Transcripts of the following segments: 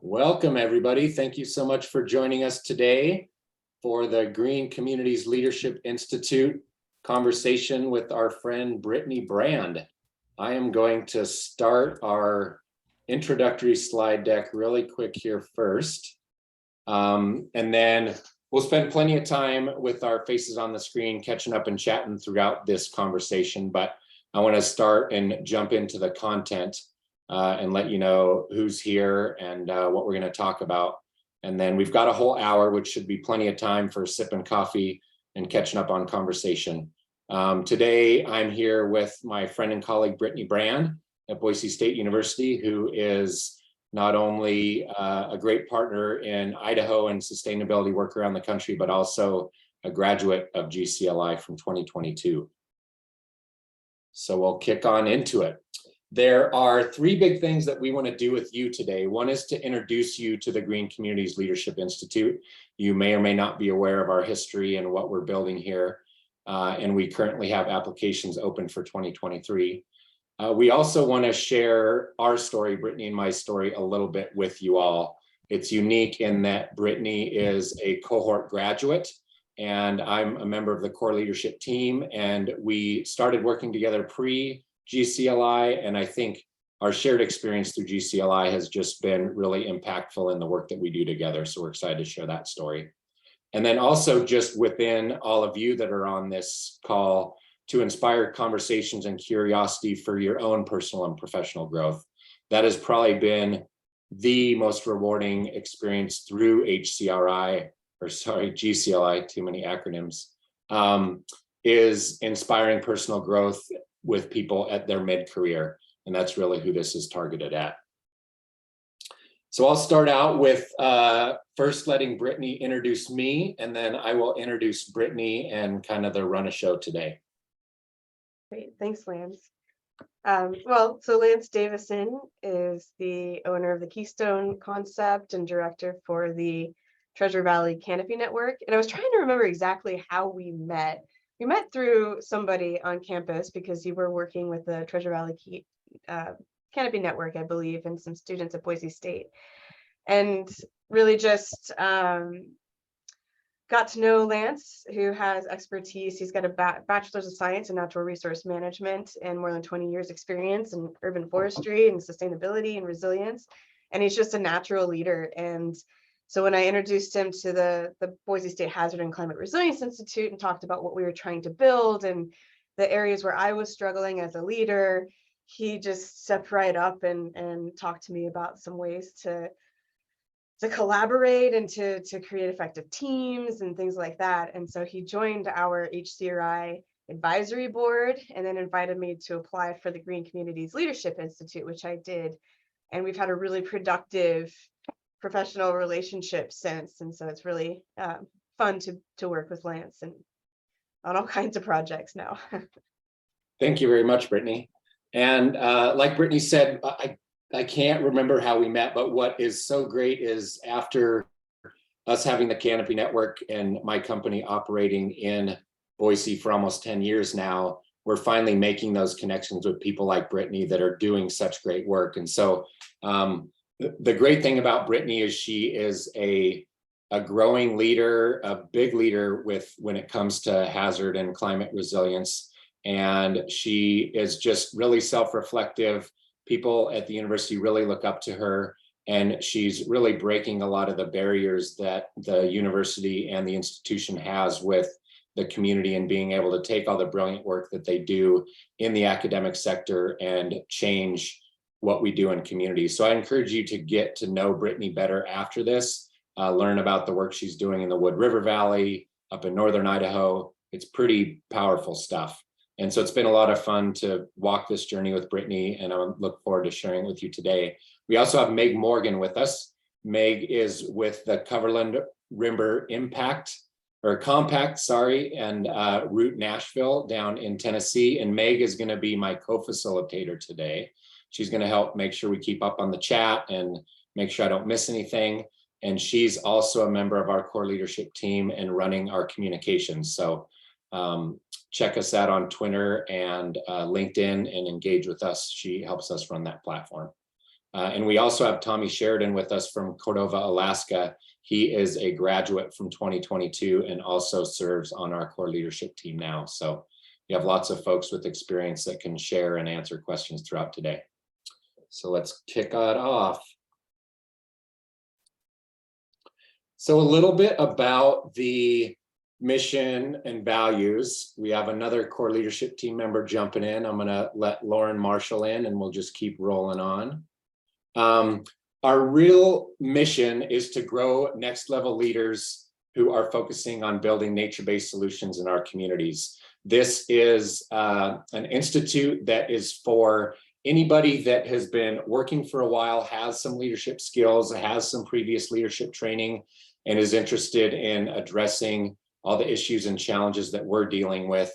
Welcome, everybody. Thank you so much for joining us today for the Green Communities Leadership Institute conversation with our friend Brittany Brand. I am going to start our introductory slide deck really quick here first. And then we'll spend plenty of time with our faces on the screen, catching up and chatting throughout this conversation. But I want to start and jump into the content and let you know who's here and what we're going to talk about. And then we've got a whole hour, which should be plenty of time for sipping coffee and catching up on conversation. Today, I'm here with my friend and colleague, Brittany Brand at Boise State University, who is not only a great partner in Idaho and sustainability work around the country, but also a graduate of GCLI from 2022. So we'll kick on into it. There are three big things that we want to do with you today. One is to introduce you to the Green Communities Leadership Institute. You may or may not be aware of our history and what we're building here. And we currently have applications open for 2023. We also want to share our story, Brittany and my story, a little bit with you all. It's unique in that Brittany is a cohort graduate and I'm a member of the core leadership team, and we started working together pre-GCLI, and I think our shared experience through GCLI has just been really impactful in the work that we do together. So we're excited to share that story. And then also just within all of you that are on this call, to inspire conversations and curiosity for your own personal and professional growth. That has probably been the most rewarding experience through GCLI, too many acronyms, is inspiring personal growth with people at their mid-career. And that's really who this is targeted at. So I'll start out with first letting Brittany introduce me, and then I will introduce Brittany and kind of the run of show today. Great, thanks, Lance. So Lance Davison is the owner of the Keystone Concept and director for the Treasure Valley Canopy Network. And I was trying to remember exactly how we met. We met through somebody on campus because you were working with the Treasure Valley Canopy Network, I believe, and some students at Boise State. And really just got to know Lance, who has expertise. He's got a bachelor's of science in natural resource management and more than 20 years experience in urban forestry and sustainability and resilience. And he's just a natural leader. And so when I introduced him to the Boise State Hazard and Climate Resilience Institute and talked about what we were trying to build and the areas where I was struggling as a leader, he just stepped right up and talked to me about some ways to collaborate and to create effective teams and things like that. And so he joined our HCRI advisory board and then invited me to apply for the Green Communities Leadership Institute, which I did. And we've had a really productive professional relationship since. And so it's really fun to work with Lance and on all kinds of projects now. Thank you very much, Brittany. And like Brittany said, I can't remember how we met, but what is so great is after us having the Canopy Network and my company operating in Boise for almost 10 years now, we're finally making those connections with people like Brittany that are doing such great work. And so the great thing about Brittany is she is a growing leader, a big leader when it comes to hazard and climate resilience. And she is just really self-reflective. People at the university really look up to her, and she's really breaking a lot of the barriers that the university and the institution has with the community and being able to take all the brilliant work that they do in the academic sector and change what we do in communities. So I encourage you to get to know Brittany better after this, learn about the work she's doing in the Wood River Valley, up in northern Idaho. It's pretty powerful stuff. And so it's been a lot of fun to walk this journey with Brittany, and I look forward to sharing it with you today. We also have Meg Morgan with us. Meg is with the Coverland River Compact, and Route Nashville down in Tennessee. And Meg is going to be my co-facilitator today. She's going to help make sure we keep up on the chat and make sure I don't miss anything. And she's also a member of our core leadership team and running our communications. So check us out on Twitter and LinkedIn and engage with us. She helps us run that platform. And we also have Tommy Sheridan with us from Cordova, Alaska. He is a graduate from 2022 and also serves on our core leadership team now. So you have lots of folks with experience that can share and answer questions throughout today. So let's kick it off. So a little bit about the mission and values. We have another core leadership team member jumping in. I'm going to let Lauren Marshall in and we'll just keep rolling on. Our real mission is to grow next level leaders who are focusing on building nature-based solutions in our communities. This is an institute that is for anybody that has been working for a while, has some leadership skills, has some previous leadership training, and is interested in addressing all the issues and challenges that we're dealing with.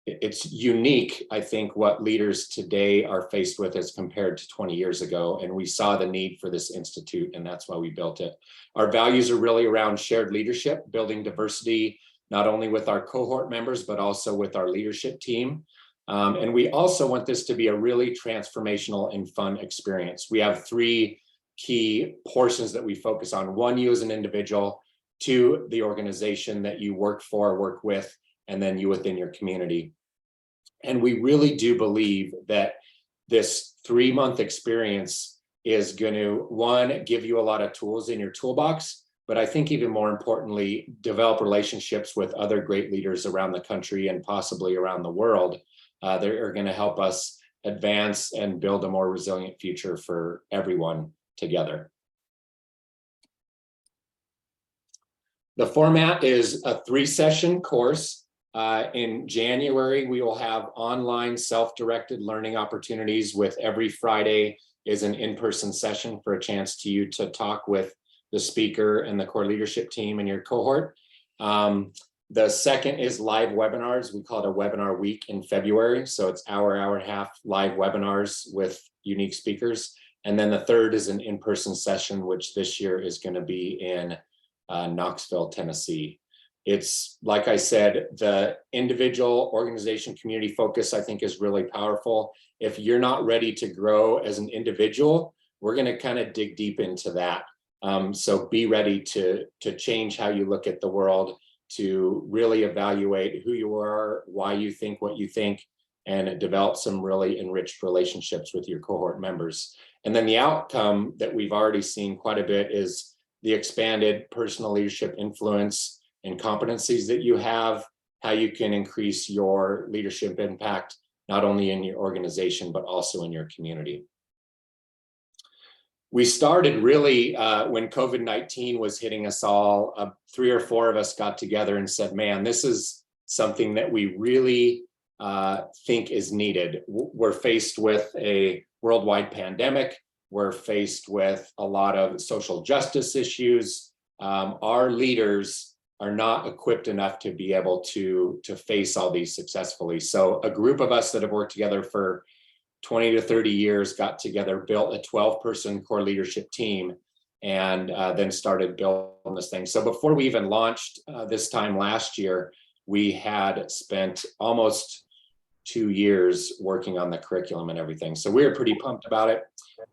It's unique, I think, what leaders today are faced with as compared to 20 years ago. And we saw the need for this institute, and that's why we built it. Our values are really around shared leadership, building diversity, not only with our cohort members, but also with our leadership team. And we also want this to be a really transformational and fun experience. We have 3 key portions that we focus on. 1, you as an individual; 2, the organization that you work for, work with, and then you within your community. And we really do believe that this 3-month experience is going to, 1, give you a lot of tools in your toolbox, but I think even more importantly, develop relationships with other great leaders around the country and possibly around the world that are going to help us advance and build a more resilient future for everyone together. The format is a 3-session course. In January, we will have online self-directed learning opportunities with every Friday is an in-person session for a chance to you to talk with the speaker and the core leadership team in your cohort. The second is live webinars. We call it a webinar week in February. So it's hour and a half live webinars with unique speakers. And then the third is an in-person session, which this year is going to be in Knoxville, Tennessee. It's, like I said, the individual, organization, community focus, I think, is really powerful. If you're not ready to grow as an individual, we're going to kind of dig deep into that. So be ready to change how you look at the world, to really evaluate who you are, why you think what you think, and develop some really enriched relationships with your cohort members. And then the outcome that we've already seen quite a bit is the expanded personal leadership influence and competencies that you have, how you can increase your leadership impact, not only in your organization, but also in your community. We started really when COVID-19 was hitting us all. 3 or 4 of us got together and said, man, this is something that we really think is needed. We're faced with a worldwide pandemic. We're faced with a lot of social justice issues. Our leaders are not equipped enough to be able to face all these successfully. So a group of us that have worked together for 20 to 30 years got together, built a 12-person core leadership team, and then started building this thing. So before we even launched this time last year, we had spent almost 2 years working on the curriculum and everything. So we were pretty pumped about it.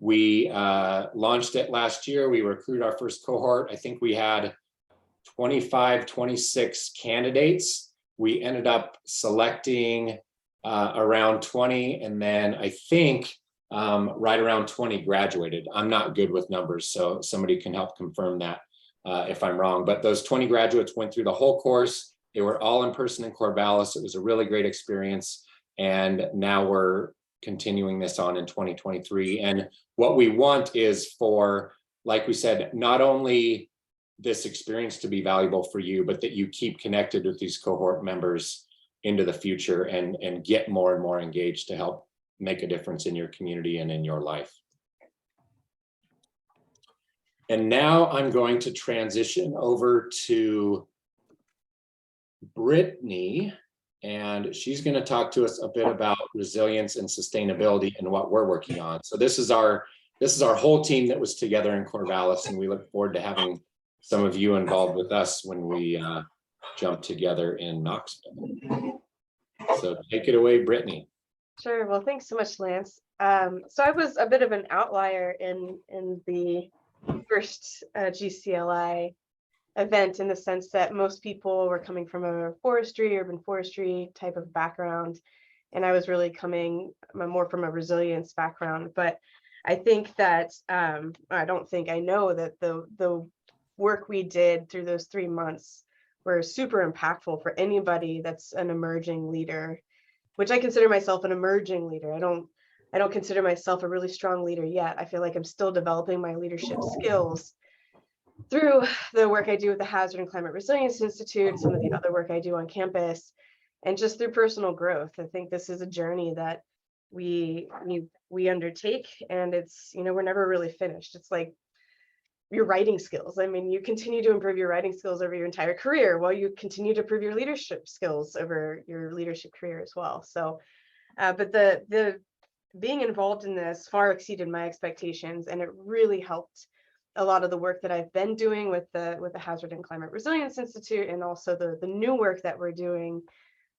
We launched it last year. We recruited our first cohort. I think we had 25, 26 candidates. We ended up selecting around 20, and then I think right around 20 graduated. I'm not good with numbers, so somebody can help confirm that if I'm wrong. But those 20 graduates went through the whole course. They were all in person in Corvallis. It was a really great experience. And now we're continuing this on in 2023. And what we want is for, like we said, not only this experience to be valuable for you, but that you keep connected with these cohort members into the future and get more and more engaged to help make a difference in your community and in your life. And now I'm going to transition over to Brittany, and she's going to talk to us a bit about resilience and sustainability and what we're working on. So this is our whole team that was together in Corvallis, and we look forward to having some of you involved with us when we jump together in Knoxville. So take it away, Brittany. Sure. Well, thanks so much, Lance. So I was a bit of an outlier in the first GCLI event, in the sense that most people were coming from a forestry, urban forestry type of background, and I was really coming more from a resilience background. But I think that I don't think I know that the work we did through those 3 months were super impactful for anybody that's an emerging leader, which I consider myself an emerging leader. I don't consider myself a really strong leader yet. I feel like I'm still developing my leadership skills through the work I do with the Hazard and Climate Resilience Institute, some of the other work I do on campus, and just through personal growth. I think this is a journey that we undertake, and it's, we're never really finished. It's like your writing skills. I mean, you continue to improve your writing skills over your entire career, while you continue to improve your leadership skills over your leadership career as well. So, but the being involved in this far exceeded my expectations, and it really helped a lot of the work that I've been doing with the Hazard and Climate Resilience Institute, and also the new work that we're doing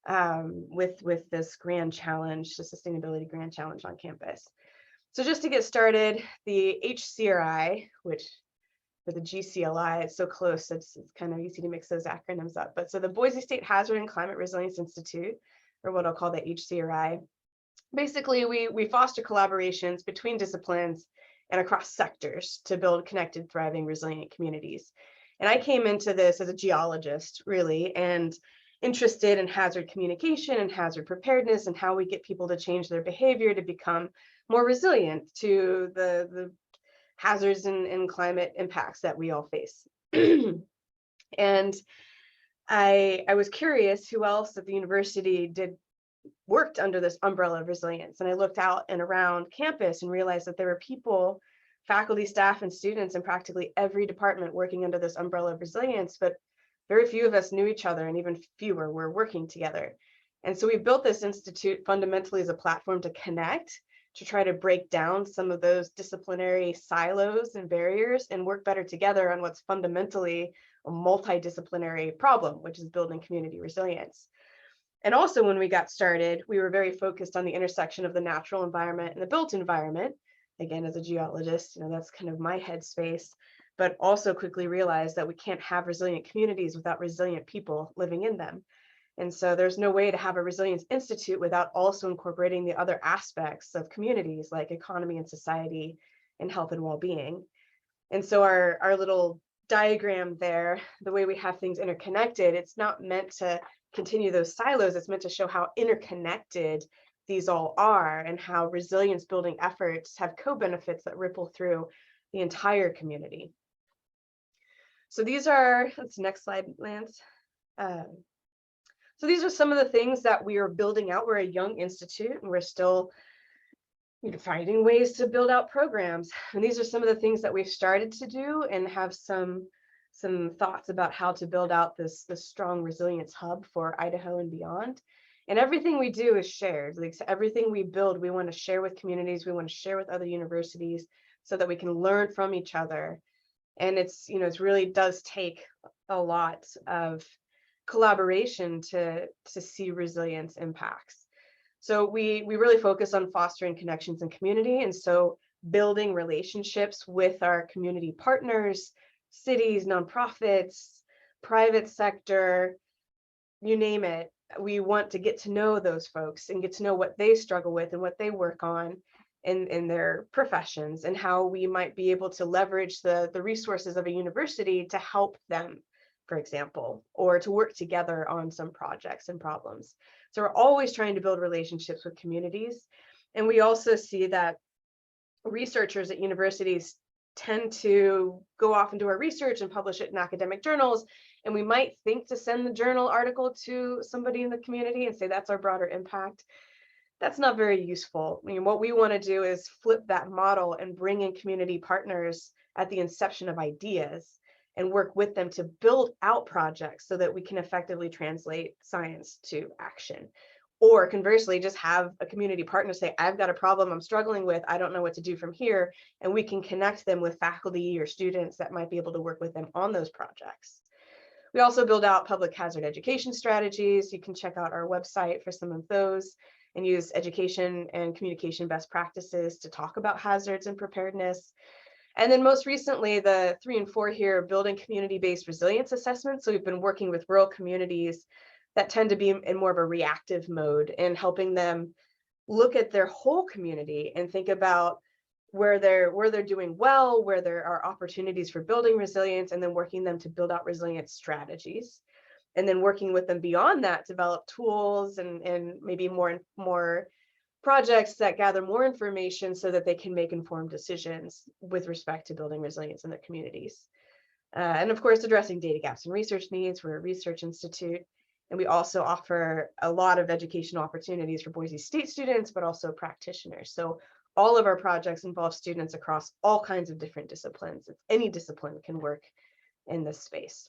with this grand challenge, the sustainability grand challenge on campus. So just to get started, the HCRI, which for the GCLI, it's so close, it's kind of easy to mix those acronyms up. But so the Boise State Hazard and Climate Resilience Institute, or what I'll call the HCRI, basically we foster collaborations between disciplines and across sectors to build connected, thriving, resilient communities. And I came into this as a geologist, really, and interested in hazard communication and hazard preparedness, and how we get people to change their behavior to become more resilient to the hazards and climate impacts that we all face. And I was curious who else at the university worked under this umbrella of resilience. And I looked out and around campus and realized that there were people, faculty, staff, and students in practically every department working under this umbrella of resilience, but very few of us knew each other, and even fewer were working together. And so we built this institute fundamentally as a platform to connect, to try to break down some of those disciplinary silos and barriers, and work better together on what's fundamentally a multidisciplinary problem, which is building community resilience. And also, when we got started, we were very focused on the intersection of the natural environment and the built environment. Again, as a geologist, that's kind of my headspace, but also quickly realized that we can't have resilient communities without resilient people living in them. And so there's no way to have a resilience institute without also incorporating the other aspects of communities, like economy and society and health and well-being. And so our little diagram there, the way we have things interconnected, it's not meant to continue those silos. It's meant to show how interconnected these all are, and how resilience building efforts have co-benefits that ripple through the entire community. So these are, that's next slide, Lance. So these are some of the things that we are building out. We're a young institute, and we're still finding ways to build out programs. And these are some of the things that we've started to do, and have some thoughts about how to build out this strong resilience hub for Idaho and beyond. And everything we do is shared. Like, so everything we build, we want to share with communities. We want to share with other universities, so that we can learn from each other. And it's, it really does take a lot of collaboration to see resilience impacts. So we really focus on fostering connections and community. And so building relationships with our community partners, cities, nonprofits, private sector, you name it. We want to get to know those folks and get to know what they struggle with and what they work on in their professions, and how we might be able to leverage the resources of a university to help them, for example, or to work together on some projects and problems. So we're always trying to build relationships with communities. And we also see that researchers at universities tend to go off and do our research and publish it in academic journals. And we might think to send the journal article to somebody in the community and say, that's our broader impact. That's not very useful. I mean, what we want to do is flip that model and bring in community partners at the inception of ideas, and work with them to build out projects so that we can effectively translate science to action. Or conversely, just have a community partner say, I've got a problem I'm struggling with, I don't know what to do from here. And we can connect them with faculty or students that might be able to work with them on those projects. We also build out public hazard education strategies. You can check out our website for some of those. and use education and communication best practices to talk about hazards and preparedness. And then most recently, the 3 and 4 here, building community-based resilience assessments. So we've been working with rural communities that tend to be in more of a reactive mode and helping them look at their whole community and think about where they're doing well, where there are opportunities for building resilience, and then working them to build out resilience strategies. And then working with them beyond that, develop tools and maybe more projects that gather more information so that they can make informed decisions with respect to building resilience in their communities. And of course, addressing data gaps and research needs. We're a research institute, and we also offer a lot of educational opportunities for Boise State students, but also practitioners. So all of our projects involve students across all kinds of different disciplines. Any discipline can work in this space.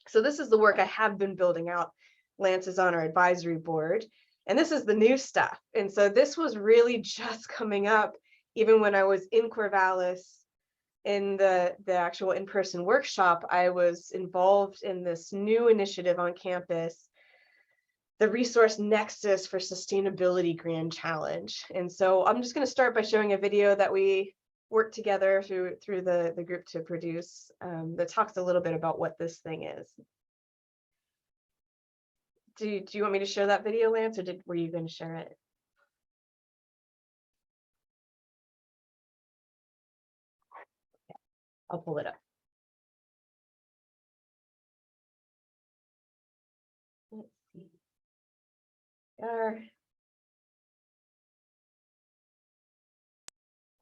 So this is the work I have been building out. Lance is on our advisory board, and this is the new stuff. And so this was really just coming up even when I was in Corvallis in the actual in-person workshop. I was involved in this new initiative on campus, the Resource Nexus for Sustainability Grand Challenge. And so I'm just going to start by showing a video that we worked together through the group to produce that talks a little bit about what this thing is. Do you want me to share that video, Lance, or were you going to share it? I'll pull it up. Let's see.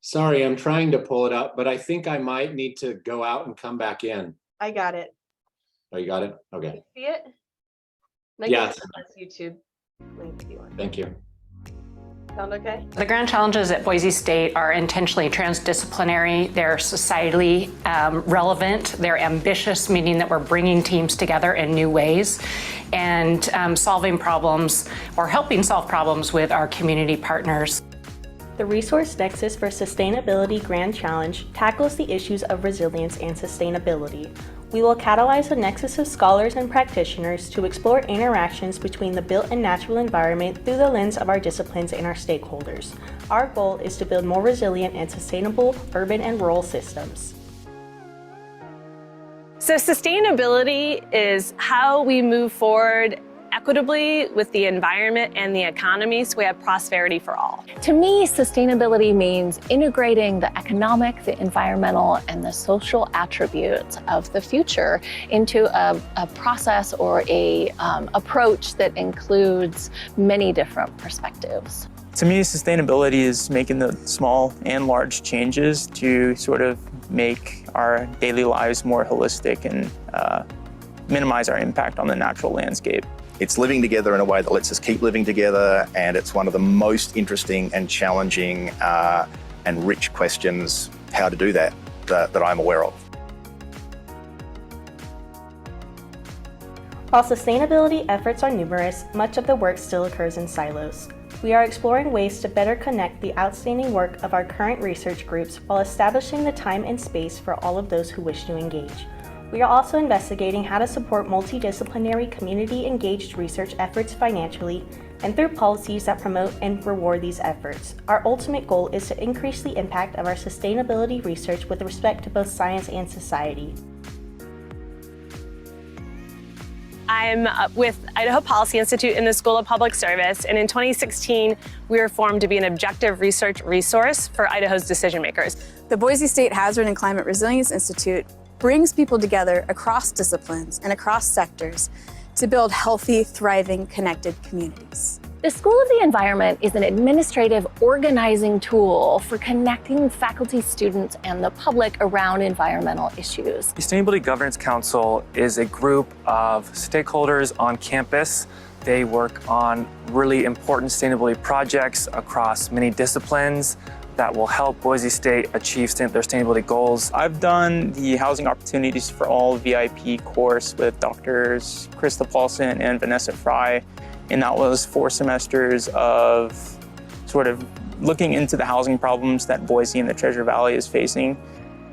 Sorry, I'm trying to pull it up, but I think I might need to go out and come back in. I got it. Oh, you got it? Okay. Can you see it? Yeah. That's YouTube link if you want. Thank you. Sound okay? The grand challenges at Boise State are intentionally transdisciplinary. They're societally relevant. They're ambitious, meaning that we're bringing teams together in new ways and solving problems or helping solve problems with our community partners. The Resource Nexus for Sustainability Grand Challenge tackles the issues of resilience and sustainability. We will catalyze a nexus of scholars and practitioners to explore interactions between the built and natural environment through the lens of our disciplines and our stakeholders. Our goal is to build more resilient and sustainable urban and rural systems. So sustainability is how we move forward equitably with the environment and the economy so we have prosperity for all. To me, sustainability means integrating the economic, the environmental, and the social attributes of the future into a process or a approach that includes many different perspectives. To me, sustainability is making the small and large changes to sort of make our daily lives more holistic and minimize our impact on the natural landscape. It's living together in a way that lets us keep living together, and it's one of the most interesting and challenging and rich questions how to do that I'm aware of. While sustainability efforts are numerous, much of the work still occurs in silos. We are exploring ways to better connect the outstanding work of our current research groups while establishing the time and space for all of those who wish to engage. We are also investigating how to support multidisciplinary community-engaged research efforts financially and through policies that promote and reward these efforts. Our ultimate goal is to increase the impact of our sustainability research with respect to both science and society. I'm with Idaho Policy Institute in the School of Public Service, and in 2016, we were formed to be an objective research resource for Idaho's decision makers. The Boise State Hazard and Climate Resilience Institute brings people together across disciplines and across sectors to build healthy, thriving, connected communities. The School of the Environment is an administrative organizing tool for connecting faculty, students, and the public around environmental issues. The Sustainability Governance Council is a group of stakeholders on campus. They work on really important sustainability projects across many disciplines that will help Boise State achieve their sustainability goals. I've done the Housing Opportunities for All VIP course with Drs. Krista Paulson and Vanessa Fry, and that was 4 semesters of sort of looking into the housing problems that Boise and the Treasure Valley is facing.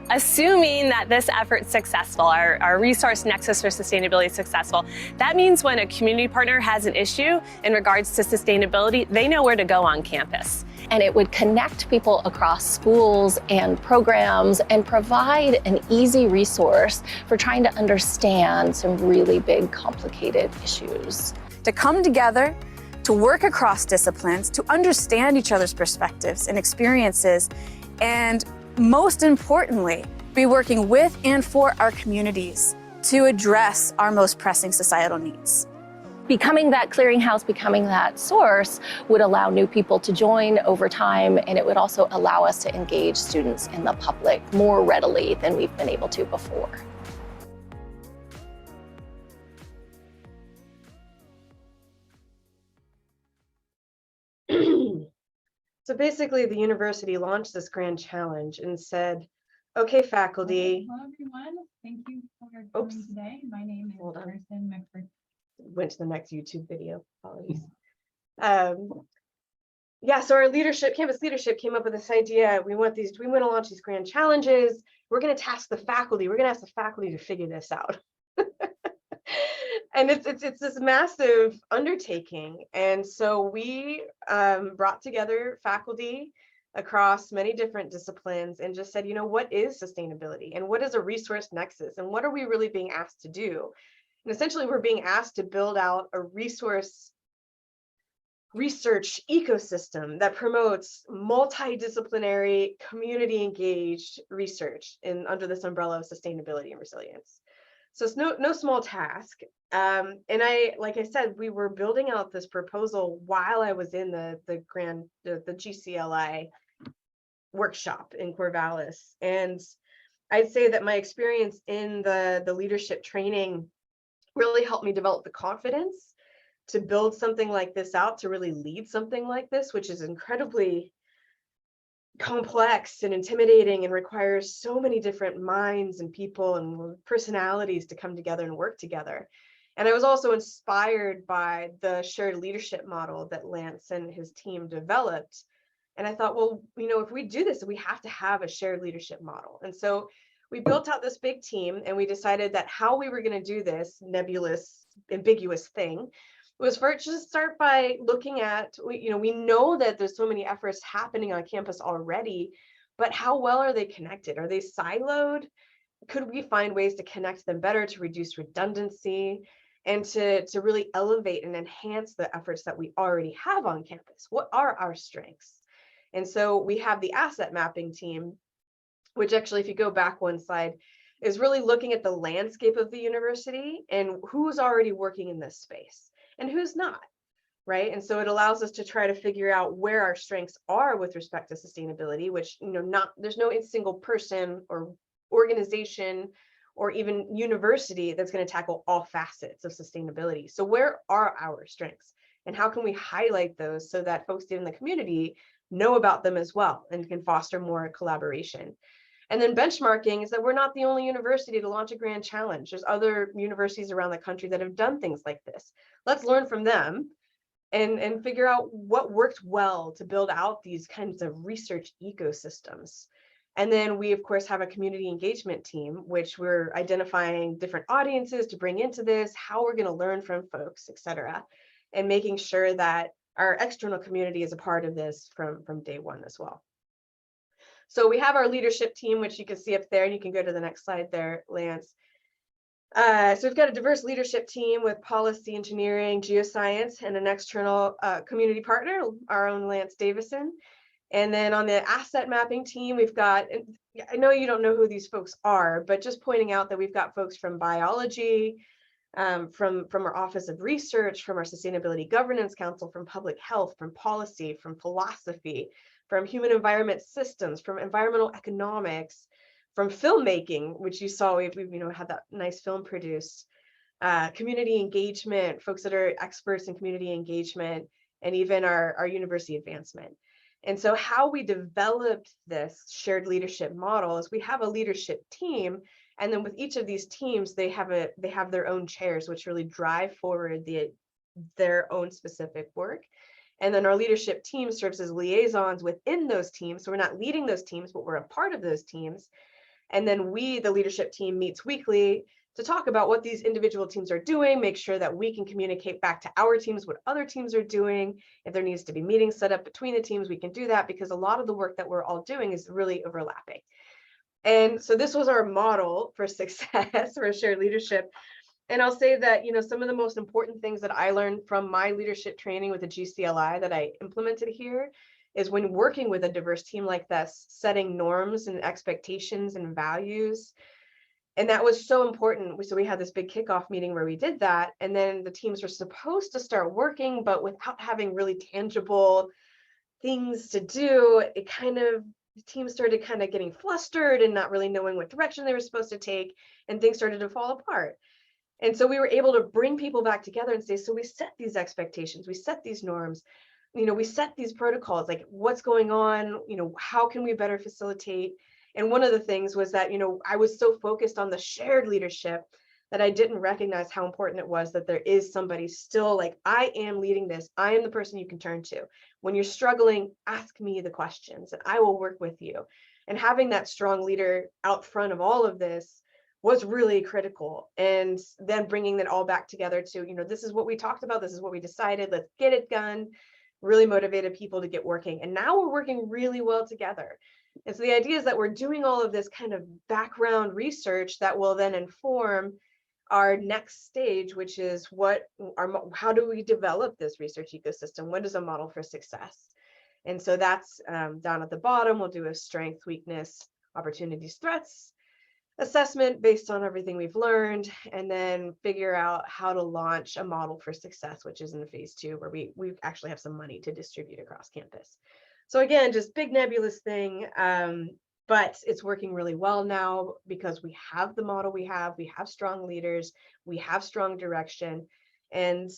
Assuming that this effort's successful, our resource nexus for sustainability is successful, that means when a community partner has an issue in regards to sustainability, they know where to go on campus. And it would connect people across schools and programs and provide an easy resource for trying to understand some really big, complicated issues. To come together, to work across disciplines, to understand each other's perspectives and experiences, and most importantly, be working with and for our communities to address our most pressing societal needs. Becoming that clearinghouse, becoming that source would allow new people to join over time, and it would also allow us to engage students in the public more readily than we've been able to before. So basically, the university launched this grand challenge and said, okay, faculty. Hello, everyone. Thank you for coming today. My name is Kristen McPherson. Went to the next YouTube video. Apologies. Yeah, so our campus leadership came up with this idea. We want to launch these grand challenges. We're going to task the faculty. We're going to ask the faculty to figure this out. And it's this massive undertaking. And so we brought together faculty across many different disciplines and just said, you know, what is sustainability and what is a resource nexus and what are we really being asked to do? And essentially, we're being asked to build out a research ecosystem that promotes multidisciplinary, community-engaged research under this umbrella of sustainability and resilience. So it's no small task. And like I said, we were building out this proposal while I was in the GCLI workshop in Corvallis. And I'd say that my experience in the leadership training really helped me develop the confidence to build something like this out, to really lead something like this, which is incredibly complex and intimidating and requires so many different minds and people and personalities to come together and work together. And I was also inspired by the shared leadership model that Lance and his team developed. And I thought, well, you know, if we do this, we have to have a shared leadership model. And so we built out this big team and we decided that how we were going to do this nebulous, ambiguous thing was first just start by looking at, we know that there's so many efforts happening on campus already, but how well are they connected? Are they siloed? Could we find ways to connect them better to reduce redundancy and to really elevate and enhance the efforts that we already have on campus? What are our strengths? And so we have the asset mapping team, which actually, if you go back one slide, is really looking at the landscape of the university and who's already working in this space and who's not, right? And so it allows us to try to figure out where our strengths are with respect to sustainability, which, there's no single person or organization or even university that's going to tackle all facets of sustainability. So where are our strengths and how can we highlight those so that folks in the community know about them as well and can foster more collaboration? And then benchmarking is that we're not the only university to launch a grand challenge. There's other universities around the country that have done things like this. Let's learn from them and figure out what worked well to build out these kinds of research ecosystems. And then we, of course, have a community engagement team, which we're identifying different audiences to bring into this, how we're going to learn from folks, et cetera, and making sure that our external community is a part of this from day one as well. So we have our leadership team, which you can see up there, and you can go to the next slide there, Lance. So we've got a diverse leadership team with policy, engineering, geoscience, and an external community partner, our own Lance Davison. And then on the asset mapping team, we've got, I know you don't know who these folks are, but just pointing out that we've got folks from biology, from our Office of Research, from our Sustainability Governance Council, from public health, from policy, from philosophy, from human environment systems, from environmental economics, from filmmaking, which you saw, we've had that nice film produced, community engagement, folks that are experts in community engagement, and even our university advancement. And so how we developed this shared leadership model is we have a leadership team, and then with each of these teams, they have their own chairs, which really drive forward their own specific work. And then our leadership team serves as liaisons within those teams. So we're not leading those teams, but we're a part of those teams. And then we, the leadership team, meets weekly to talk about what these individual teams are doing, make sure that we can communicate back to our teams what other teams are doing. If there needs to be meetings set up between the teams, we can do that, because a lot of the work that we're all doing is really overlapping. And so this was our model for success for shared leadership. And I'll say that, some of the most important things that I learned from my leadership training with the GCLI that I implemented here is, when working with a diverse team like this, setting norms and expectations and values. And that was so important. So we had this big kickoff meeting where we did that. And then the teams were supposed to start working, but without having really tangible things to do, the team started kind of getting flustered and not really knowing what direction they were supposed to take, and things started to fall apart. And so we were able to bring people back together and say, so we set these expectations, we set these norms, we set these protocols, like what's going on, how can we better facilitate? And one of the things was that, I was so focused on the shared leadership that I didn't recognize how important it was that there is somebody still like, I am leading this. I am the person you can turn to. When you're struggling, ask me the questions and I will work with you. And having that strong leader out front of all of this was really critical. And then bringing it all back together to, this is what we talked about. This is what we decided. Let's get it done. Really motivated people to get working. And now we're working really well together. And so the idea is that we're doing all of this kind of background research that will then inform our next stage, which is how do we develop this research ecosystem? What is a model for success? And so that's down at the bottom. We'll do a strength, weakness, opportunities, threats assessment based on everything we've learned, and then figure out how to launch a model for success, which is in the phase 2, where we actually have some money to distribute across campus. So again, just big nebulous thing, but it's working really well now because we have the model we have strong leaders, we have strong direction. And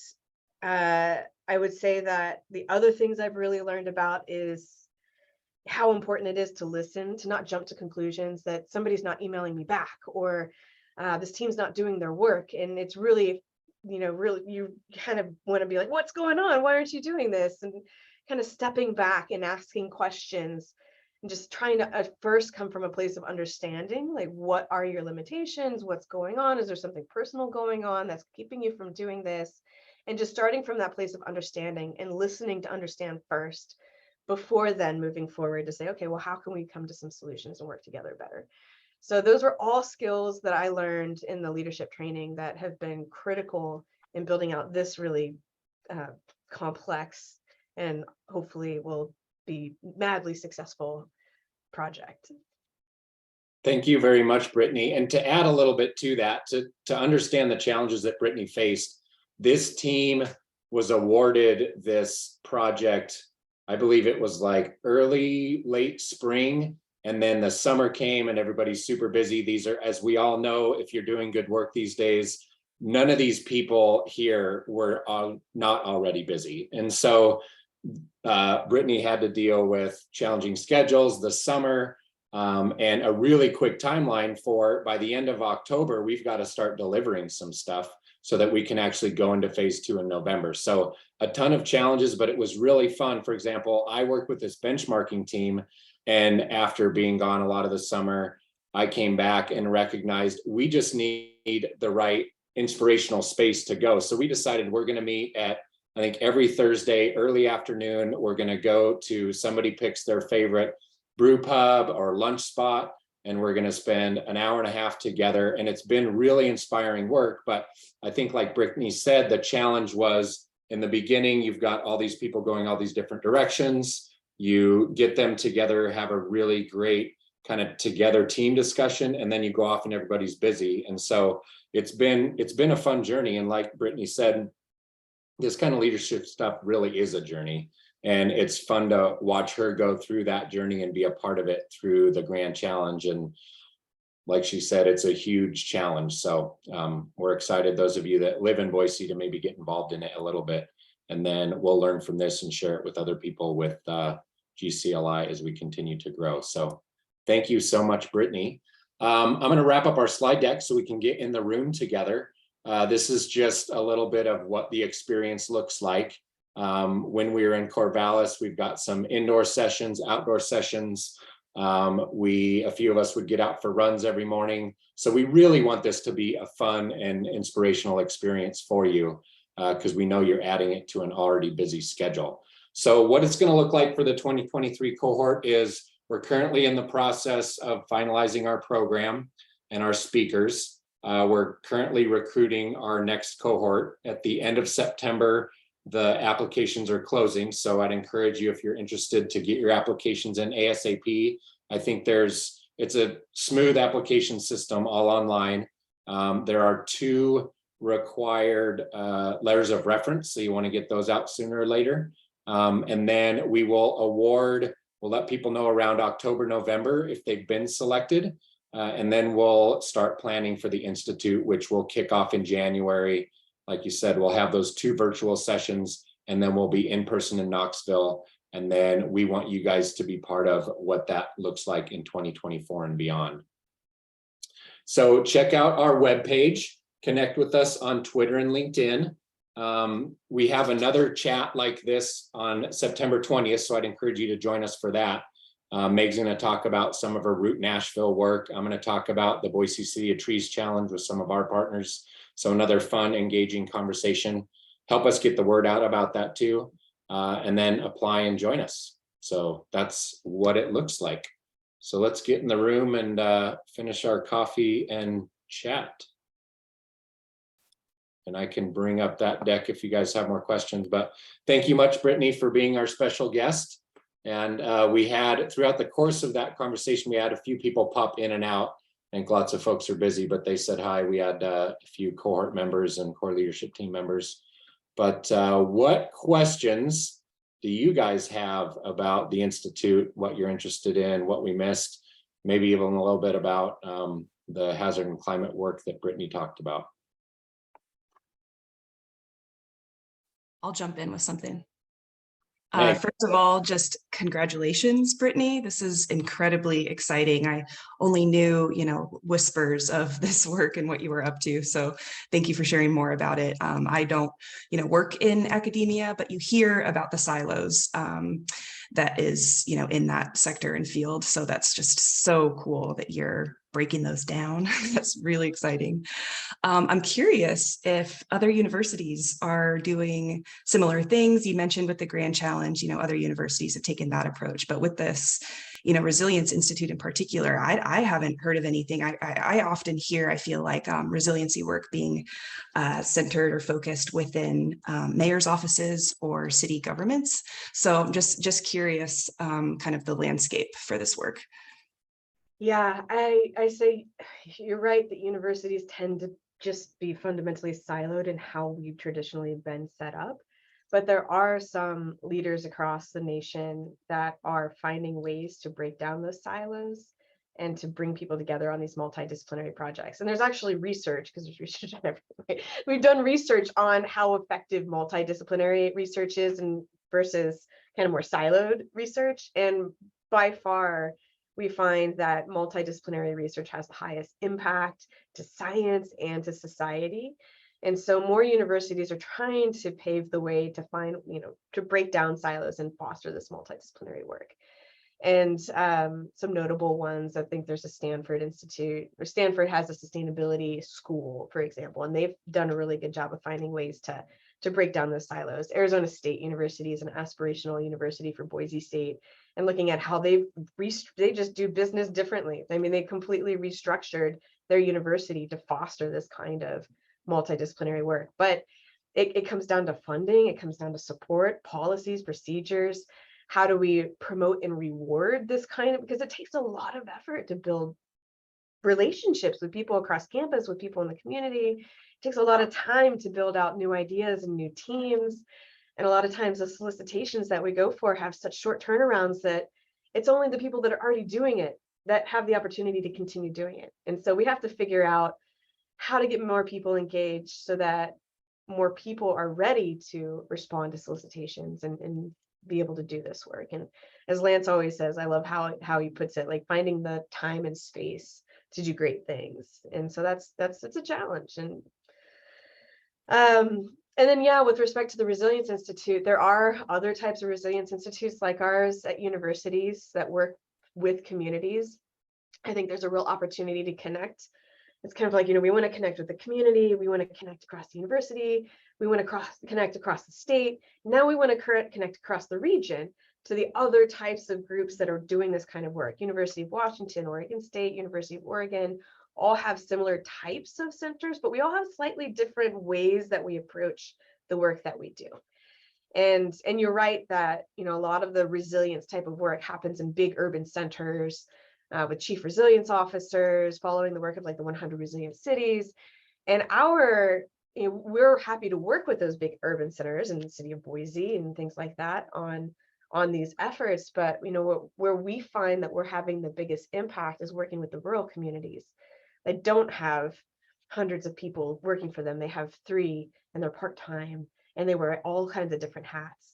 I would say that the other things I've really learned about is how important it is to listen, to not jump to conclusions that somebody's not emailing me back, or this team's not doing their work. And it's really, you kind of want to be like, what's going on? Why aren't you doing this? And kind of stepping back and asking questions and just trying to at first come from a place of understanding, like, what are your limitations? What's going on? Is there something personal going on that's keeping you from doing this? And just starting from that place of understanding and listening to understand first, before then moving forward to say, okay, well, how can we come to some solutions and work together better? So those were all skills that I learned in the leadership training that have been critical in building out this really complex and hopefully will be madly successful project. Thank you very much, Brittany. And to add a little bit to that, to understand the challenges that Brittany faced, this team was awarded this project, I believe it was like late spring, and then the summer came and everybody's super busy. These are, as we all know, if you're doing good work these days, none of these people here were not already busy. And so Brittany had to deal with challenging schedules this summer, and a really quick timeline for, by the end of October, we've got to start delivering some stuff so that we can actually go into phase 2 in November. So a ton of challenges, but it was really fun. For example, I work with this benchmarking team, and after being gone a lot of the summer, I came back and recognized we just need the right inspirational space to go. So we decided we're going to meet at, I think, every Thursday, early afternoon. We're going to go to, somebody picks their favorite brew pub or lunch spot, and we're going to spend an hour and a half together. And it's been really inspiring work. But I think, like Brittany said, the challenge was, in the beginning, you've got all these people going all these different directions. You get them together, have a really great kind of together team discussion, and then you go off and everybody's busy. And so it's been a fun journey. And like Brittany said, this kind of leadership stuff really is a journey. And it's fun to watch her go through that journey and be a part of it through the Grand Challenge. And like she said, it's a huge challenge. So we're excited, those of you that live in Boise, to maybe get involved in it a little bit. And then we'll learn from this and share it with other people with GCLI as we continue to grow. So thank you so much, Brittany. I'm going to wrap up our slide deck so we can get in the room together. This is just a little bit of what the experience looks like. When we were in Corvallis, we've got some indoor sessions, outdoor sessions. A few of us would get out for runs every morning. So we really want this to be a fun and inspirational experience for you, because we know you're adding it to an already busy schedule. So what it's going to look like for the 2023 cohort is we're currently in the process of finalizing our program and our speakers. We're currently recruiting our next cohort. At the end of September, the applications are closing. So I'd encourage you, if you're interested, to get your applications in ASAP. I think it's a smooth application system, all online. There are 2 required letters of reference, so you want to get those out sooner or later. And then we'll let people know around October, November if they've been selected. And then we'll start planning for the Institute, which will kick off in January. Like you said, we'll have those 2 virtual sessions, and then we'll be in person in Knoxville. And then we want you guys to be part of what that looks like in 2024 and beyond. So check out our webpage, connect with us on Twitter and LinkedIn. We have another chat like this on September 20th, so I'd encourage you to join us for that. Meg's going to talk about some of her Route Nashville work. I'm going to talk about the Boise City of Trees Challenge with some of our partners. So another fun, engaging conversation. Help us get the word out about that too, and then apply and join us. So that's what it looks like. So let's get in the room and finish our coffee and chat. And I can bring up that deck if you guys have more questions. But thank you much, Brittany, for being our special guest. And we had, throughout the course of that conversation, we had a few people pop in and out. I think lots of folks are busy, but they said hi. We had a few cohort members and core leadership team members. But what questions do you guys have about the Institute, what you're interested in, what we missed, maybe even a little bit about the hazard and climate work that Brittany talked about? I'll jump in with something. Hey. First of all, just congratulations, Brittany. This is incredibly exciting. I only knew, whispers of this work and what you were up to. So thank you for sharing more about it. I don't, work in academia, but you hear about the silos that is, in that sector and field. So that's just so cool that you're breaking those down. That's really exciting. I'm curious if other universities are doing similar things. You mentioned with the Grand Challenge, other universities have taken that approach, but with this, Resilience Institute in particular, I haven't heard of anything. I often hear, I feel like resiliency work being centered or focused within mayor's offices or city governments. So I'm just curious, kind of the landscape for this work. Yeah, I say you're right that universities tend to just be fundamentally siloed in how we've traditionally been set up. But there are some leaders across the nation that are finding ways to break down those silos and to bring people together on these multidisciplinary projects. And there's actually research, because there's research on everything. We've done research on how effective multidisciplinary research is and versus kind of more siloed research. And by far, we find that multidisciplinary research has the highest impact to science and to society. And so more universities are trying to pave the way to find, to break down silos and foster this multidisciplinary work. And some notable ones, I think there's a Stanford Institute, or Stanford has a sustainability school, for example, and they've done a really good job of finding ways to break down those silos. Arizona State University is an aspirational university for Boise State, and looking at how they just do business differently. I mean, they completely restructured their university to foster this kind of multidisciplinary work. But it comes down to funding, it comes down to support, policies, procedures. How do we promote and reward this kind of, because it takes a lot of effort to build relationships with people across campus, with people in the community. It takes a lot of time to build out new ideas and new teams. And a lot of times the solicitations that we go for have such short turnarounds that it's only the people that are already doing it that have the opportunity to continue doing it. And so we have to figure out how to get more people engaged so that more people are ready to respond to solicitations and be able to do this work. And as Lance always says, I love how he puts it, like finding the time and space to do great things. And so it's a challenge. And then, yeah, with respect to the Resilience Institute, there are other types of resilience institutes like ours at universities that work with communities, I think there's a real opportunity to connect. It's kind of like, we want to connect with the community, we want to connect across the university, we want to connect across the state. Now we want to connect across the region to the other types of groups that are doing this kind of work. University of Washington, Oregon State, University of Oregon, all have similar types of centers, but we all have slightly different ways that we approach the work that we do. And you're right that, a lot of the resilience type of work happens in big urban centers, with chief resilience officers following the work of like the 100 resilient cities. And we're happy to work with those big urban centers in the city of Boise and things like that on these efforts. But where we find that we're having the biggest impact is working with the rural communities that don't have hundreds of people working for them. They have 3 and they're part-time and they wear all kinds of different hats.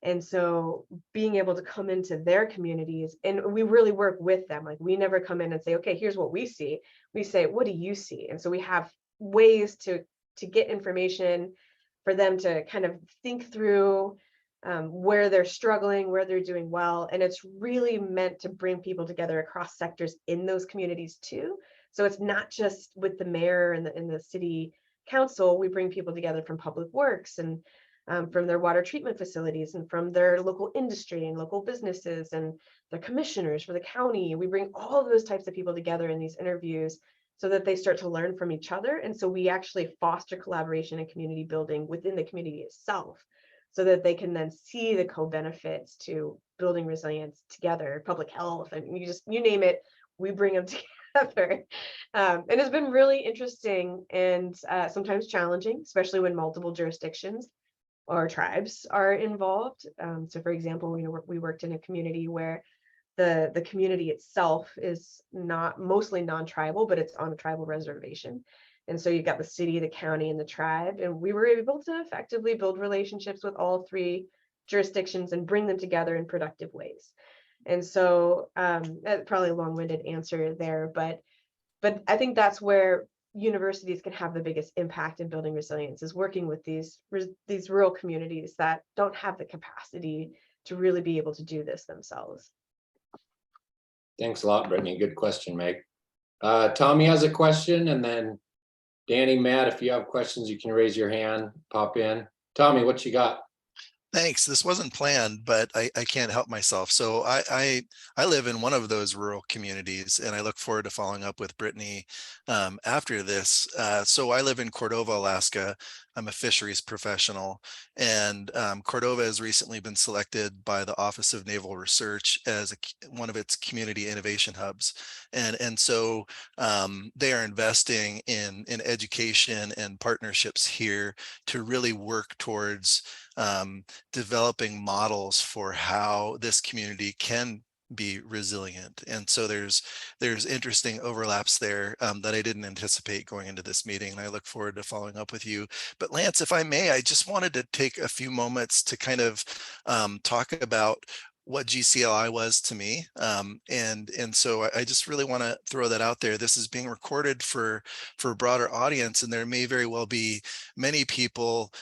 And so being able to come into their communities, and we really work with them. Like, we never come in and say, okay, here's what we see. We say, what do you see? And so we have ways to get information for them to kind of think through where they're struggling, where they're doing well. And it's really meant to bring people together across sectors in those communities too. So it's not just with the mayor and the city council. We bring people together from public works and from their water treatment facilities and from their local industry and local businesses and their commissioners for the county. We bring all of those types of people together in these interviews so that they start to learn from each other. And so we actually foster collaboration and community building within the community itself, so that they can then see the co-benefits to building resilience together, public health, and you name it, we bring them together. And it's been really interesting and sometimes challenging, especially when multiple jurisdictions or tribes are involved. So for example, we worked in a community where the community itself is not mostly non-tribal, but it's on a tribal reservation. And so you've got the city, the county, and the tribe. And we were able to effectively build relationships with all 3 jurisdictions and bring them together in productive ways. And so that's probably a long-winded answer there, but I think that's where universities can have the biggest impact in building resilience, is working with these rural communities that don't have the capacity to really be able to do this themselves. Thanks a lot, Brittany. Good question, Meg. Tommy has a question, and then Danny, Matt, if you have questions, you can raise your hand, pop in. Tommy, what you got? Thanks. This wasn't planned, but I can't help myself. So I live in one of those rural communities, and I look forward to following up with Brittany after this. So I live in Cordova, Alaska. I'm a fisheries professional, and Cordova has recently been selected by the Office of Naval Research as one of its community innovation hubs. And so they are investing in education and partnerships here to really work towards developing models for how this community can be resilient. And so there's interesting overlaps there that I didn't anticipate going into this meeting, and I look forward to following up with you. But Lance, if I may, I just wanted to take a few moments to kind of talk about what GCLI was to me. And so I just really want to throw that out there. This is being recorded for a broader audience, and there may very well be many people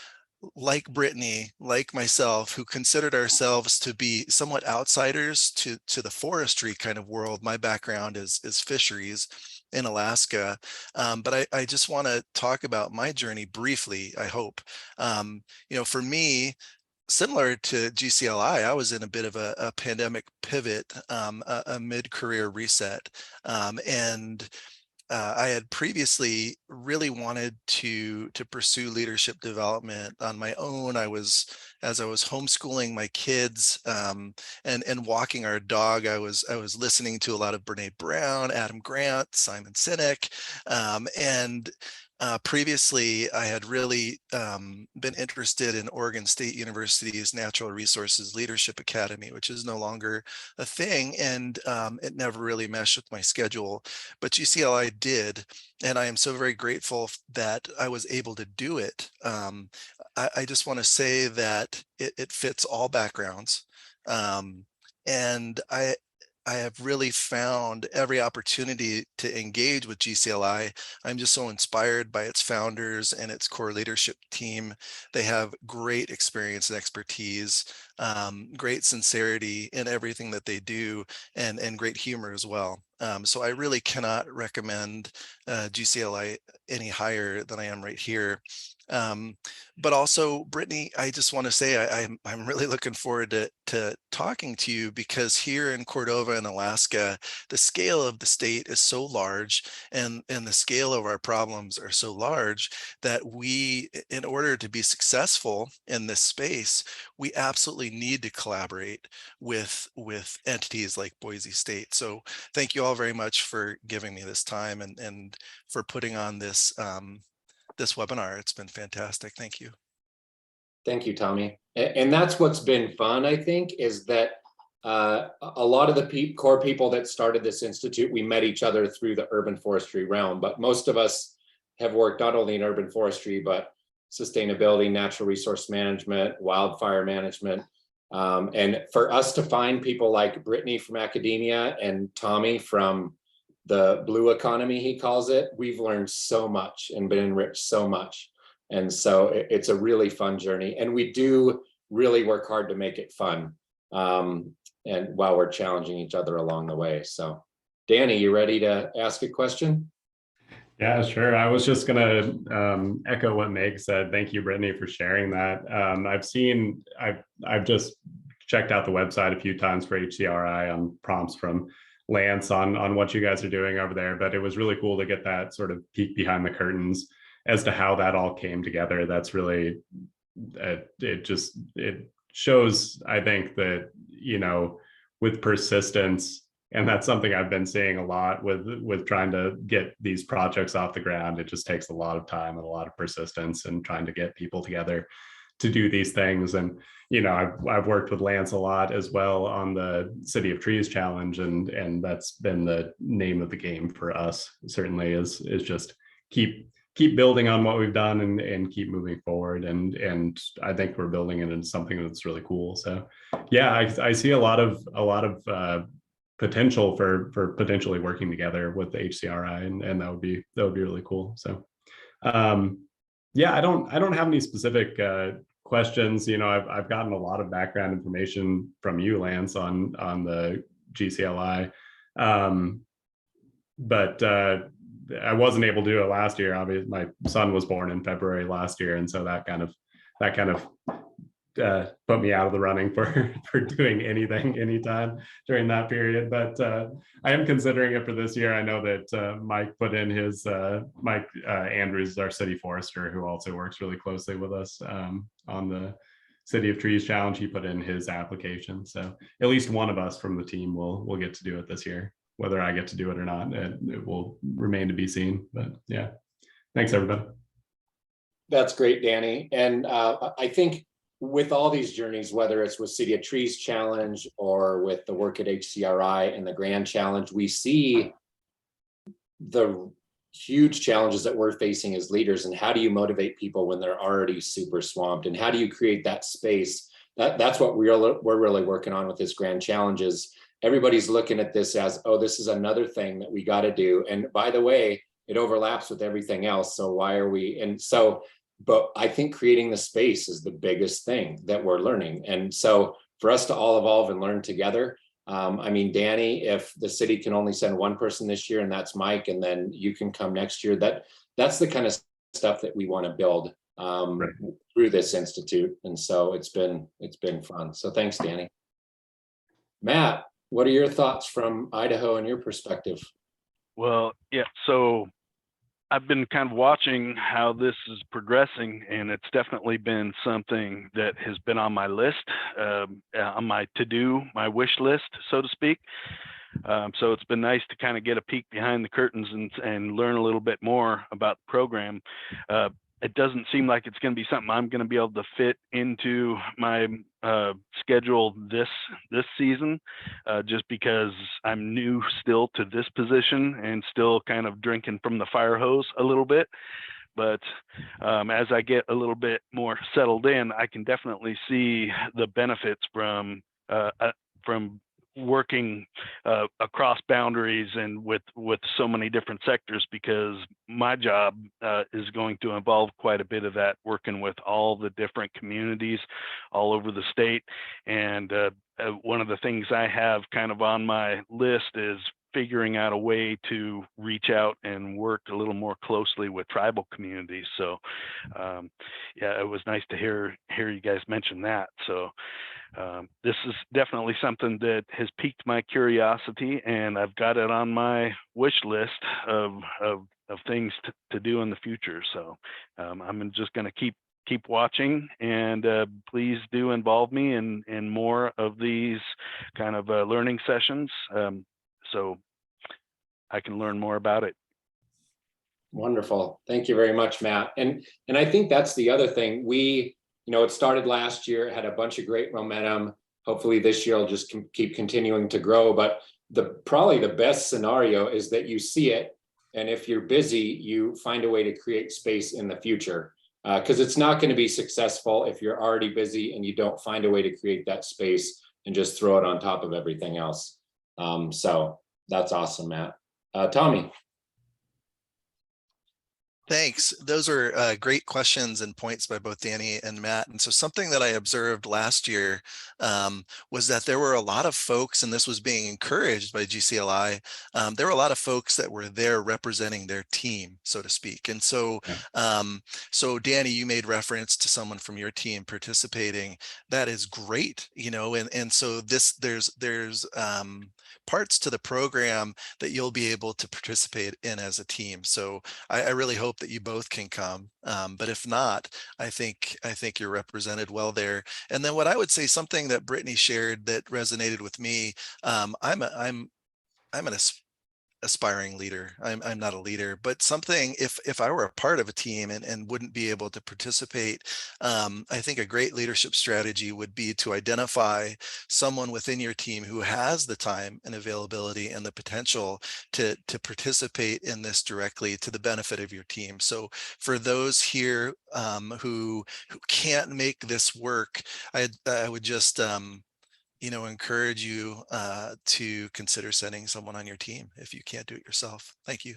like Brittany, like myself, who considered ourselves to be somewhat outsiders to the forestry kind of world. My background is fisheries in Alaska, but I just want to talk about my journey briefly, I hope. For me, similar to GCLI, I was in a bit of a pandemic pivot, a mid-career reset, and I had previously really wanted to pursue leadership development on my own. As I was homeschooling my kids and walking our dog, I was listening to a lot of Brene Brown, Adam Grant, Simon Sinek, and previously, I had really been interested in Oregon State University's Natural Resources Leadership Academy, which is no longer a thing, and it never really meshed with my schedule. But GCLI did, and I am so very grateful that I was able to do it. I just want to say that it fits all backgrounds, and I have really found every opportunity to engage with GCLI. I'm just so inspired by its founders and its core leadership team. They have great experience and expertise. great sincerity in everything that they do, and great humor as well. So I really cannot recommend GCLI any higher than I am right here. But also, Brittany, I just want to say I'm really looking forward to talking to you, because here in Cordova in Alaska, the scale of the state is so large, and the scale of our problems are so large, that we, in order to be successful in this space, we absolutely need to collaborate with entities like Boise State. So thank you all very much for giving me this time, and for putting on this this webinar. It's been fantastic. Thank you. Thank you, Tommy. And that's what's been fun, I think, is that a lot of the core people that started this institute, we met each other through the urban forestry realm, but most of us have worked not only in urban forestry, but sustainability, natural resource management, wildfire management. And for us to find people like Brittany from academia and Tommy from the blue economy, he calls it, we've learned so much and been enriched so much. And so it's a really fun journey. And we do really work hard to make it fun. And while we're challenging each other along the way. So Danny, you ready to ask a question? Yeah, sure. I was just going to echo what Meg said. Thank you, Brittany, for sharing that. I've just checked out the website a few times for HCRI on prompts from Lance on what you guys are doing over there, but it was really cool to get that sort of peek behind the curtains as to how that all came together. That's really, it shows, I think, that, you know, with persistence, and that's something I've been seeing a lot with trying to get these projects off the ground. It just takes a lot of time and a lot of persistence and trying to get people together to do these things. And, you know, I've worked with Lance a lot as well on the City of Trees Challenge, and that's been the name of the game for us, certainly, is just keep building on what we've done and keep moving forward. And I think we're building it into something that's really cool. So yeah, I see a lot of potential for potentially working together with the HCRI, and that would be really cool. So yeah, I don't have any specific questions. You know, I've gotten a lot of background information from you, Lance, on the GCLI, but I wasn't able to do it last year. Obviously, my son was born in February last year, and so that kind of put me out of the running for doing anything anytime during that period. But I am considering it for this year. I know that Mike put in his Mike Andrews, our city forester, who also works really closely with us on the City of Trees Challenge. He put in his application, so at least one of us from the team will get to do it this year. Whether I get to do it or not, it will remain to be seen. But yeah, thanks everybody. That's great, Danny. And I think with all these journeys, whether it's with City of Trees Challenge or with the work at HCRI and the Grand Challenge, we see the huge challenges that we're facing as leaders. And how do you motivate people when they're already super swamped? And how do you create that space? That's what we're really working on with this Grand Challenge. Is everybody's looking at this as, oh, this is another thing that we got to do. And by the way, it overlaps with everything else. So why are we? And so, but I think creating the space is the biggest thing that we're learning. And so for us to all evolve and learn together, I mean, Danny, if the city can only send one person this year, and that's Mike, and then you can come next year, that's the kind of stuff that we want to build through this institute. And so it's been fun. So thanks, Danny. Matt, what are your thoughts from Idaho and your perspective? Well, yeah, so I've been kind of watching how this is progressing, and it's definitely been something that has been on my list, on my to-do, my wish list, so to speak. So it's been nice to kind of get a peek behind the curtains and learn a little bit more about the program. It doesn't seem like it's going to be something I'm going to be able to fit into my schedule this season, just because I'm new still to this position and still kind of drinking from the fire hose a little bit. But as I get a little bit more settled in, I can definitely see the benefits from working across boundaries and with so many different sectors, because my job is going to involve quite a bit of that, working with all the different communities all over the state. And one of the things I have kind of on my list is figuring out a way to reach out and work a little more closely with tribal communities. So yeah, it was nice to hear you guys mention that. So this is definitely something that has piqued my curiosity, and I've got it on my wish list of things to do in the future. So I'm just going to keep watching, and please do involve me in more of these kind of learning sessions, so I can learn more about it. Wonderful. Thank you very much, Matt. And I think that's the other thing. It started last year, had a bunch of great momentum. Hopefully this year will just keep continuing to grow. But probably the best scenario is that you see it, and if you're busy, you find a way to create space in the future. Because it's not going to be successful if you're already busy and you don't find a way to create that space and just throw it on top of everything else. So that's awesome, Matt. Tommy. Thanks. Those are great questions and points by both Danny and Matt. And so something that I observed last year was that there were a lot of folks, and this was being encouraged by GCLI, there were a lot of folks that were there representing their team, so to speak. And so, so Danny, you made reference to someone from your team participating. That is great, and so there's parts to the program that you'll be able to participate in as a team. So I really hope that you both can come. But if not, I think you're represented well there. And then what I would say, something that Brittany shared that resonated with me, I'm an aspiring leader. I'm not a leader, but something, if I were a part of a team and wouldn't be able to participate, I think a great leadership strategy would be to identify someone within your team who has the time and availability and the potential to participate in this directly to the benefit of your team. So for those here who can't make this work, I would just encourage you to consider sending someone on your team if you can't do it yourself. Thank you.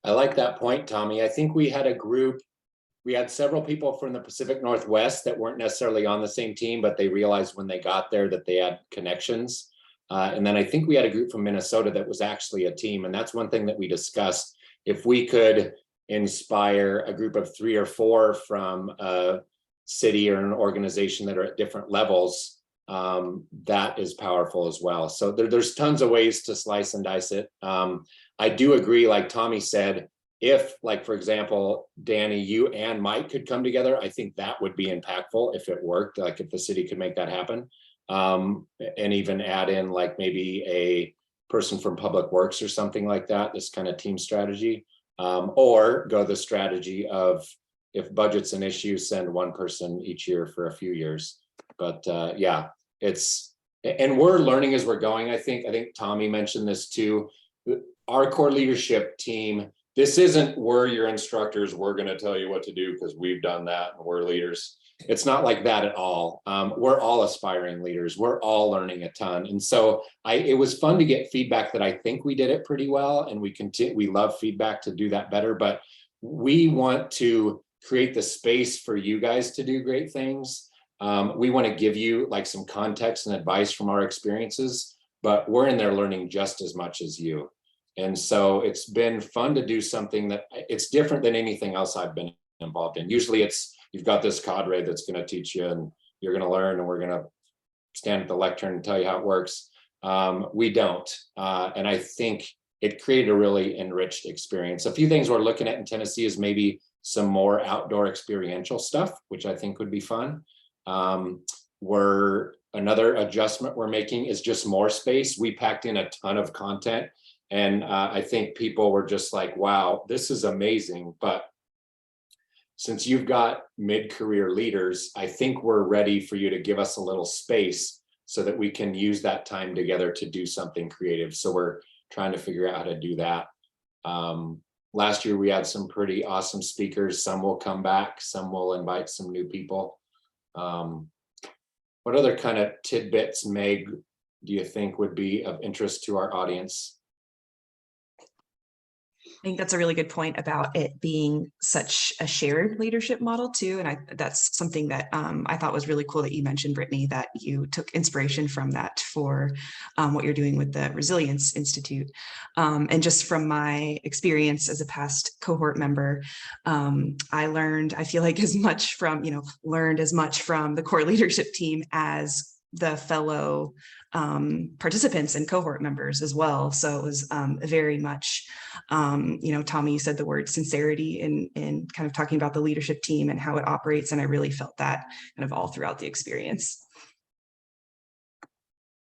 I like that point, Tommy. I think we had several people from the Pacific Northwest that weren't necessarily on the same team, but they realized when they got there that they had connections. And then I think we had a group from Minnesota that was actually a team. And that's one thing that we discussed. If we could inspire a group of 3 or 4 from a city or an organization that are at different levels, that is powerful as well. So there's tons of ways to slice and dice it. I do agree, like Tommy said, if, like, for example, Danny, you and Mike could come together, I think that would be impactful if it worked, like if the city could make that happen. And even add in like maybe a person from Public Works or something like that, this kind of team strategy, or go the strategy of, if budget's an issue, send one person each year for a few years. But yeah, and we're learning as we're going. I think Tommy mentioned this too. Our core leadership team, this isn't we're your instructors, we're going to tell you what to do because we've done that and we're leaders. It's not like that at all. We're all aspiring leaders. We're all learning a ton. And so it was fun to get feedback that I think we did it pretty well, and we love feedback to do that better, but we want to create the space for you guys to do great things. We want to give you like some context and advice from our experiences, but we're in there learning just as much as you. And so it's been fun to do something that it's different than anything else I've been involved in. Usually you've got this cadre that's going to teach you and you're going to learn and we're going to stand at the lectern and tell you how it works. We don't. And I think it created a really enriched experience. A few things we're looking at in Tennessee is maybe some more outdoor experiential stuff, which I think would be fun. Another adjustment we're making is just more space. We packed in a ton of content, and I think people were just like, wow, this is amazing. But since you've got mid-career leaders, I think we're ready for you to give us a little space so that we can use that time together to do something creative. So we're trying to figure out how to do that. Last year, we had some pretty awesome speakers. Some will come back, some will invite some new people. What other kind of tidbits, Meg, do you think would be of interest to our audience? I think that's a really good point about it being such a shared leadership model too. And that's something that I thought was really cool that you mentioned, Brittany, that you took inspiration from that for what you're doing with the Resilience Institute. And just from my experience as a past cohort member, I feel like as much from, learned as much from the core leadership team as the fellow participants and cohort members as well. So it was very much, Tommy, you said the word sincerity in kind of talking about the leadership team and how it operates. And I really felt that kind of all throughout the experience.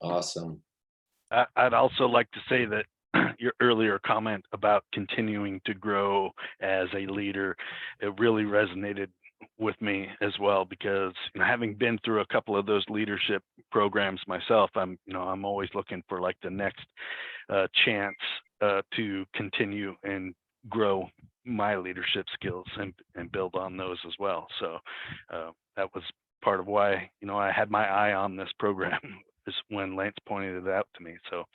Awesome. I'd also like to say that your earlier comment about continuing to grow as a leader, it really resonated with me as well, because having been through a couple of those leadership programs myself, I'm always looking for like the next chance to continue and grow my leadership skills and build on those as well. So that was part of why I had my eye on this program, is when Lance pointed it out to me. So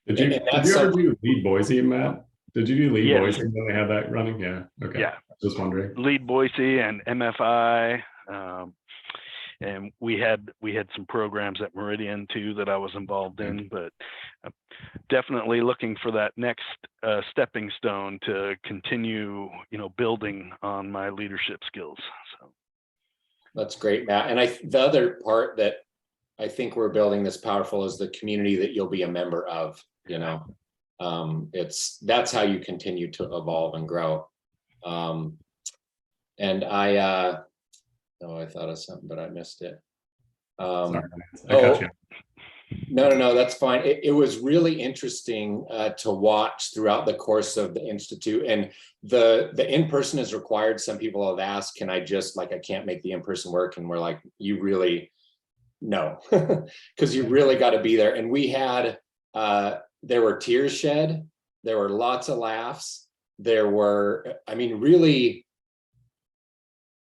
did you ever do Lead Boise, Matt? Did you do Lead Yes. Boise when they had that running? Yeah. Okay. Yeah. Just wondering. Lead Boise and MFI, and we had some programs at Meridian too that I was involved in, but definitely looking for that next stepping stone to continue, building on my leadership skills. So That's great, Matt. And the other part that I think we're building that's powerful is the community that you'll be a member of. That's how you continue to evolve and grow. And I thought of something, but I missed it. Sorry, I cut you. No, that's fine. It was really interesting to watch throughout the course of the Institute, and the in-person is required. Some people have asked, can I just, I can't make the in-person work? And we're like, you really, no, because you really got to be there. And we had, there were tears shed. There were lots of laughs. There were, really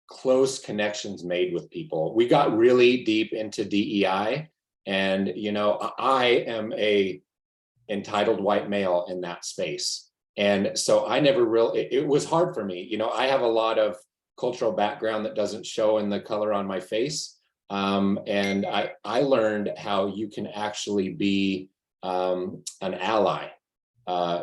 close connections made with people. We got really deep into DEI, and I am a entitled white male in that space, and so I never really, it was hard for me. I have a lot of cultural background that doesn't show in the color on my face, and I learned how you can actually be an ally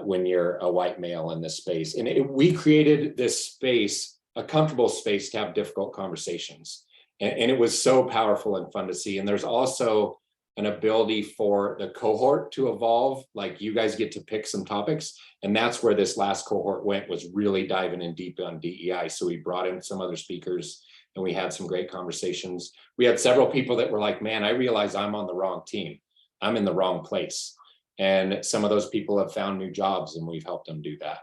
when you're a white male in this space. And we created this space, a comfortable space to have difficult conversations. And it was so powerful and fun to see. And there's also an ability for the cohort to evolve. Like, you guys get to pick some topics. And that's where this last cohort went, was really diving in deep on DEI. So we brought in some other speakers and we had some great conversations. We had several people that were like, man, I realize I'm on the wrong team. I'm in the wrong place. And some of those people have found new jobs, and we've helped them do that.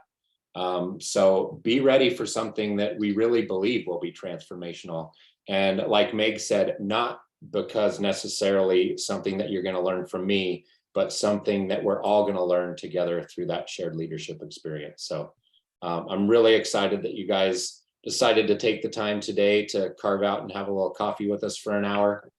So be ready for something that we really believe will be transformational. And like Meg said, not because necessarily something that you're going to learn from me, but something that we're all going to learn together through that shared leadership experience. So I'm really excited that you guys decided to take the time today to carve out and have a little coffee with us for an hour.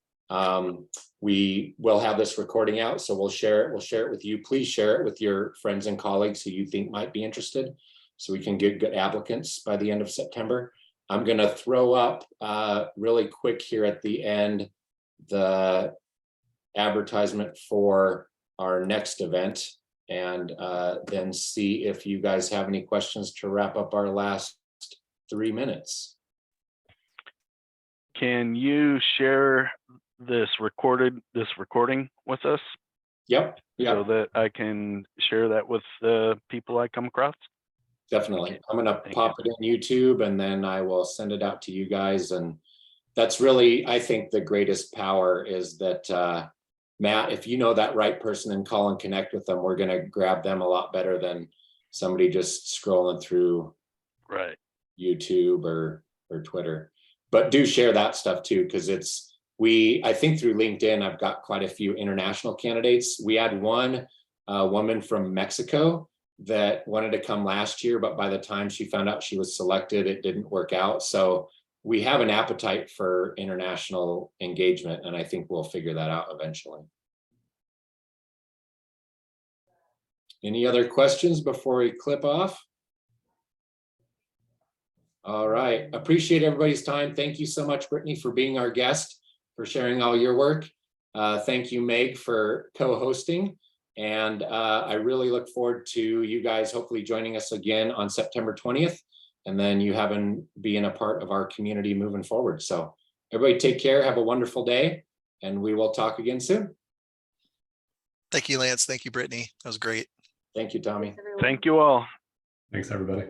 We will have this recording out, so we'll share it. We'll share it with you. Please share it with your friends and colleagues who you think might be interested, so we can get good applicants by the end of September. I'm going to throw up really quick here at the end the advertisement for our next event, and then see if you guys have any questions to wrap up our last 3 minutes. can you share this recording with us? Yep. So that I can share that with the people I come across? Definitely. I'm going to pop it in YouTube, and then I will send it out to you guys. And that's really, I think, the greatest power is that, Matt, if you know that right person and call and connect with them, we're going to grab them a lot better than somebody just scrolling through YouTube or Twitter. But do share that stuff too, because I think through LinkedIn, I've got quite a few international candidates. We had one woman from Mexico that wanted to come last year, but by the time she found out she was selected, it didn't work out. So we have an appetite for international engagement, and I think we'll figure that out eventually. Any other questions before we clip off? All right, appreciate everybody's time. Thank you so much, Brittany, for being our guest, for sharing all your work. Thank you, Meg, for co-hosting. And I really look forward to you guys hopefully joining us again on September 20th. And then you being a part of our community moving forward. So everybody take care, have a wonderful day, and we will talk again soon. Thank you, Lance. Thank you, Brittany. That was great. Thank you, Tommy. Thank you all. Thanks, everybody.